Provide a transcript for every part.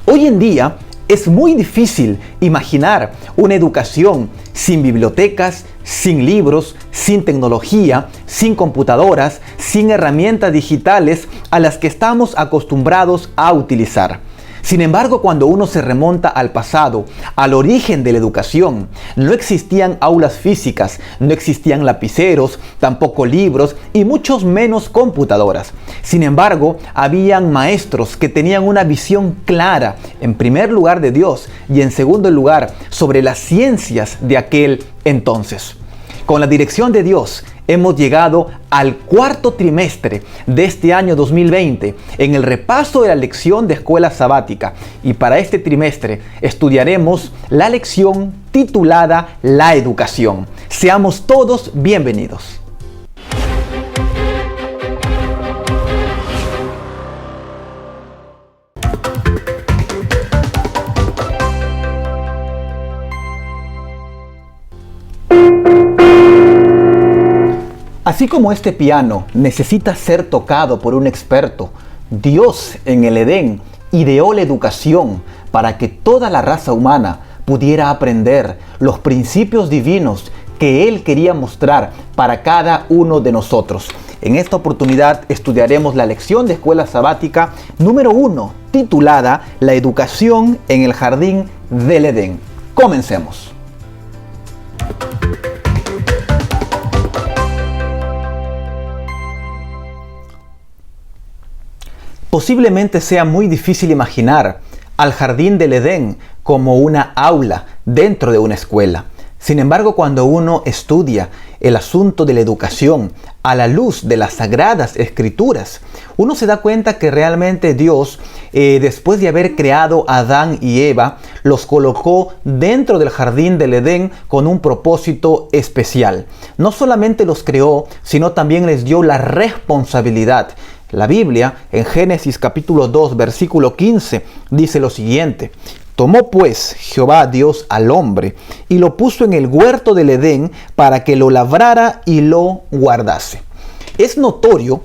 Hoy en día es muy difícil imaginar una educación sin bibliotecas, sin libros, sin tecnología, sin computadoras, sin herramientas digitales a las que estamos acostumbrados a utilizar. Sin embargo, cuando uno se remonta al pasado, al origen de la educación, no existían aulas físicas, no existían lapiceros, tampoco libros y muchos menos computadoras. Sin embargo, habían maestros que tenían una visión clara, en primer lugar de Dios y en segundo lugar sobre las ciencias de aquel entonces. Con la dirección de Dios, hemos llegado al cuarto trimestre de este año 2020 en el repaso de la lección de escuela sabática, y para este trimestre estudiaremos la lección titulada La educación. Seamos todos bienvenidos. Así como este piano necesita ser tocado por un experto, Dios en el Edén ideó la educación para que toda la raza humana pudiera aprender los principios divinos que Él quería mostrar para cada uno de nosotros. En esta oportunidad estudiaremos la lección de escuela sabática número 1, titulada La educación en el jardín del Edén. Comencemos. Posiblemente sea muy difícil imaginar al jardín del Edén como una aula dentro de una escuela. Sin embargo, cuando uno estudia el asunto de la educación a la luz de las sagradas escrituras, uno se da cuenta que realmente Dios, después de haber creado a Adán y Eva, los colocó dentro del jardín del Edén con un propósito especial. No solamente los creó, sino también les dio la responsabilidad. La Biblia, en Génesis capítulo 2, versículo 15, dice lo siguiente: Tomó pues Jehová Dios al hombre y lo puso en el huerto del Edén para que lo labrara y lo guardase. Es notorio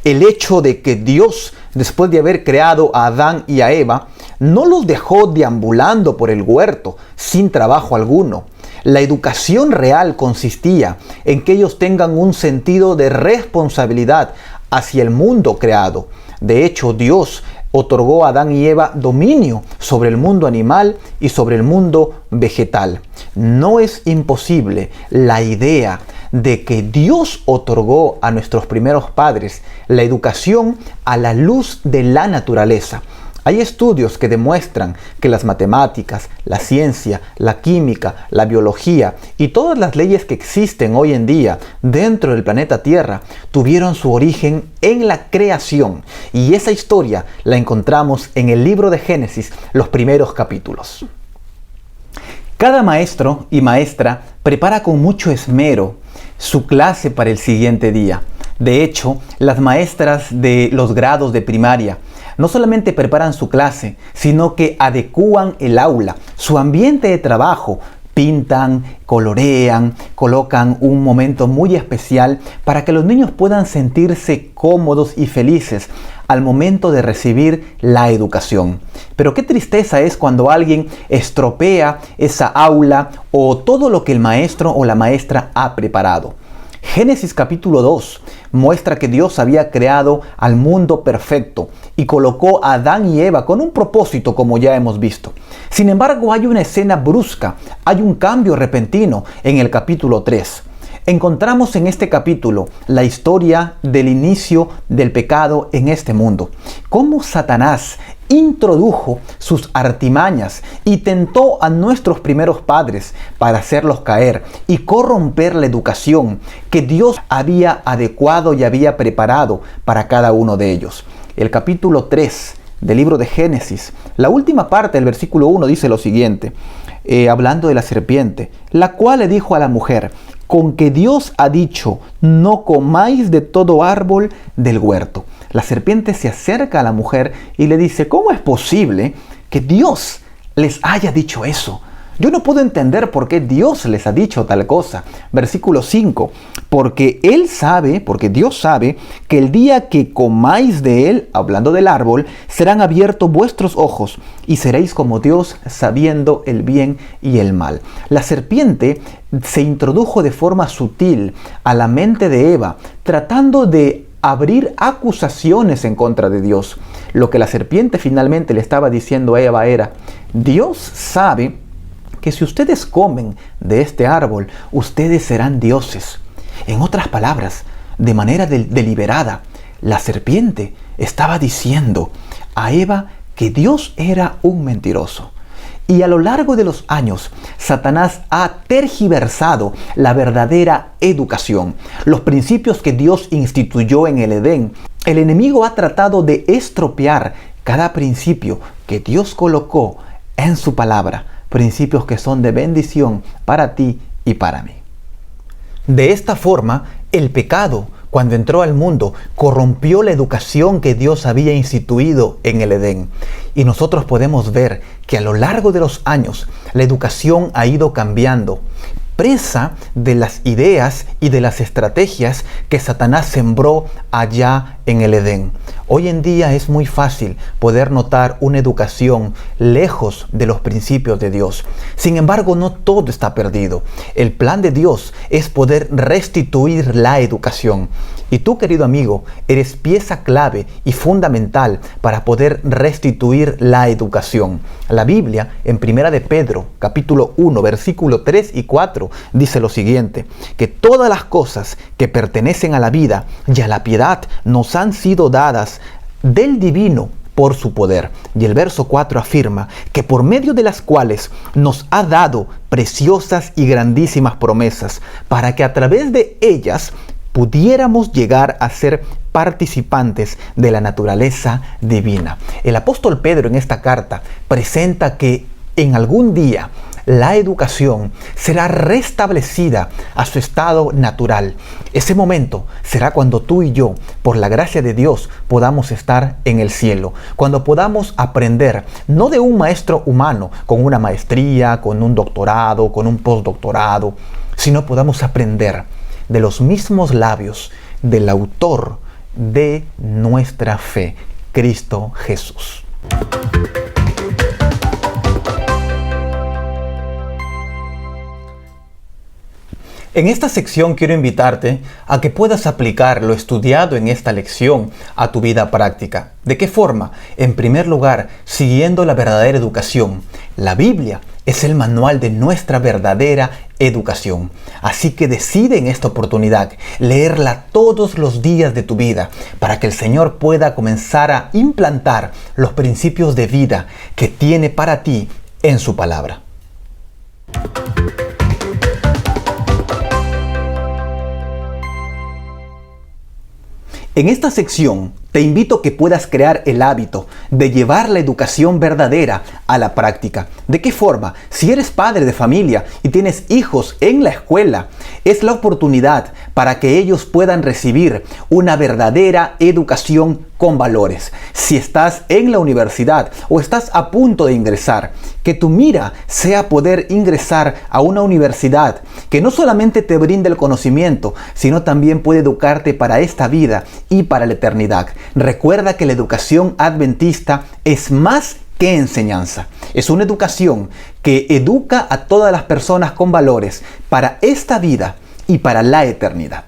el hecho de que Dios, después de haber creado a Adán y a Eva, no los dejó deambulando por el huerto sin trabajo alguno. La educación real consistía en que ellos tengan un sentido de responsabilidad hacia el mundo creado. De hecho, Dios otorgó a Adán y Eva dominio sobre el mundo animal y sobre el mundo vegetal. No es imposible la idea de que Dios otorgó a nuestros primeros padres la educación a la luz de la naturaleza. Hay estudios que demuestran que las matemáticas, la ciencia, la química, la biología y todas las leyes que existen hoy en día dentro del planeta Tierra tuvieron su origen en la creación. Y esa historia la encontramos en el libro de Génesis, los primeros capítulos. Cada maestro y maestra prepara con mucho esmero su clase para el siguiente día. De hecho, las maestras de los grados de primaria no solamente preparan su clase, sino que adecúan el aula, su ambiente de trabajo, pintan, colorean, colocan un momento muy especial para que los niños puedan sentirse cómodos y felices al momento de recibir la educación. Pero qué tristeza es cuando alguien estropea esa aula o todo lo que el maestro o la maestra ha preparado. Génesis capítulo 2 muestra que Dios había creado al mundo perfecto y colocó a Adán y Eva con un propósito, como ya hemos visto. Sin embargo, hay una escena brusca, hay un cambio repentino en el capítulo 3. Encontramos en este capítulo la historia del inicio del pecado en este mundo. Cómo Satanás introdujo sus artimañas y tentó a nuestros primeros padres para hacerlos caer y corromper la educación que Dios había adecuado y había preparado para cada uno de ellos. El capítulo 3 del libro de Génesis, la última parte del versículo 1 dice lo siguiente, hablando de la serpiente, la cual le dijo a la mujer: con que Dios ha dicho, no comáis de todo árbol del huerto. La serpiente se acerca a la mujer y le dice: ¿cómo es posible que Dios les haya dicho eso? Yo no puedo entender por qué Dios les ha dicho tal cosa. Versículo 5. Porque Dios sabe que el día que comáis de él, hablando del árbol, serán abiertos vuestros ojos y seréis como Dios, sabiendo el bien y el mal. La serpiente se introdujo de forma sutil a la mente de Eva, tratando de abrir acusaciones en contra de Dios. Lo que la serpiente finalmente le estaba diciendo a Eva era: Dios sabe que si ustedes comen de este árbol, ustedes serán dioses. En otras palabras, de manera deliberada, la serpiente estaba diciendo a Eva que Dios era un mentiroso. Y a lo largo de los años, Satanás ha tergiversado la verdadera educación, los principios que Dios instituyó en el Edén. El enemigo ha tratado de estropear cada principio que Dios colocó en su palabra, principios que son de bendición para ti y para mí. De esta forma, el pecado, cuando entró al mundo, corrompió la educación que Dios había instituido en el Edén. Y nosotros podemos ver que a lo largo de los años, la educación ha ido cambiando, presa de las ideas y de las estrategias que Satanás sembró allá en el Edén. Hoy en día es muy fácil poder notar una educación lejos de los principios de Dios. Sin embargo, no todo está perdido. El plan de Dios es poder restituir la educación. Y tú, querido amigo, eres pieza clave y fundamental para poder restituir la educación. La Biblia, en 1 de Pedro, capítulo 1, versículo 3 y 4, dice lo siguiente: que todas las cosas que pertenecen a la vida y a la piedad nos han sido dadas del divino por su poder. Y el verso 4 afirma que por medio de las cuales nos ha dado preciosas y grandísimas promesas, para que a través de ellas pudiéramos llegar a ser participantes de la naturaleza divina. El apóstol Pedro en esta carta presenta que en algún día la educación será restablecida a su estado natural. Ese momento será cuando tú y yo, por la gracia de Dios, podamos estar en el cielo. Cuando podamos aprender, no de un maestro humano, con una maestría, con un doctorado, con un postdoctorado, sino podamos aprender de los mismos labios del autor de nuestra fe, Cristo Jesús. En esta sección quiero invitarte a que puedas aplicar lo estudiado en esta lección a tu vida práctica. ¿De qué forma? En primer lugar, siguiendo la verdadera educación. La Biblia es el manual de nuestra verdadera educación. Así que decide en esta oportunidad leerla todos los días de tu vida para que el Señor pueda comenzar a implantar los principios de vida que tiene para ti en su palabra. En esta sección te invito a que puedas crear el hábito de llevar la educación verdadera a la práctica. ¿De qué forma? Si eres padre de familia y tienes hijos en la escuela, es la oportunidad para que ellos puedan recibir una verdadera educación con valores. Si estás en la universidad o estás a punto de ingresar, que tu mira sea poder ingresar a una universidad que no solamente te brinde el conocimiento, sino también puede educarte para esta vida y para la eternidad. Recuerda que la educación adventista es más que enseñanza. Es una educación que educa a todas las personas con valores para esta vida y para la eternidad.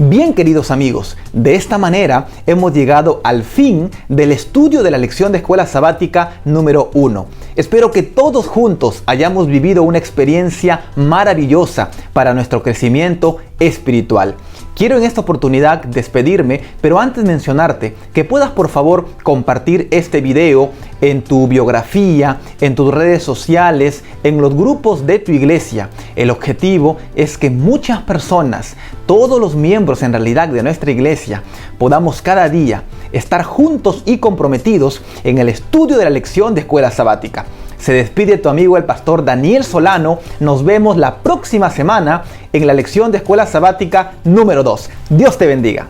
Bien, queridos amigos, de esta manera hemos llegado al fin del estudio de la lección de escuela sabática número 1. Espero que todos juntos hayamos vivido una experiencia maravillosa para nuestro crecimiento espiritual. Quiero en esta oportunidad despedirme, pero antes mencionarte que puedas por favor compartir este video en tu biografía, en tus redes sociales, en los grupos de tu iglesia. El objetivo es que muchas personas, todos los miembros en realidad de nuestra iglesia, podamos cada día estar juntos y comprometidos en el estudio de la lección de escuela sabática. Se despide tu amigo el pastor Daniel Solano. Nos vemos la próxima semana en la lección de escuela sabática número 2. Dios te bendiga.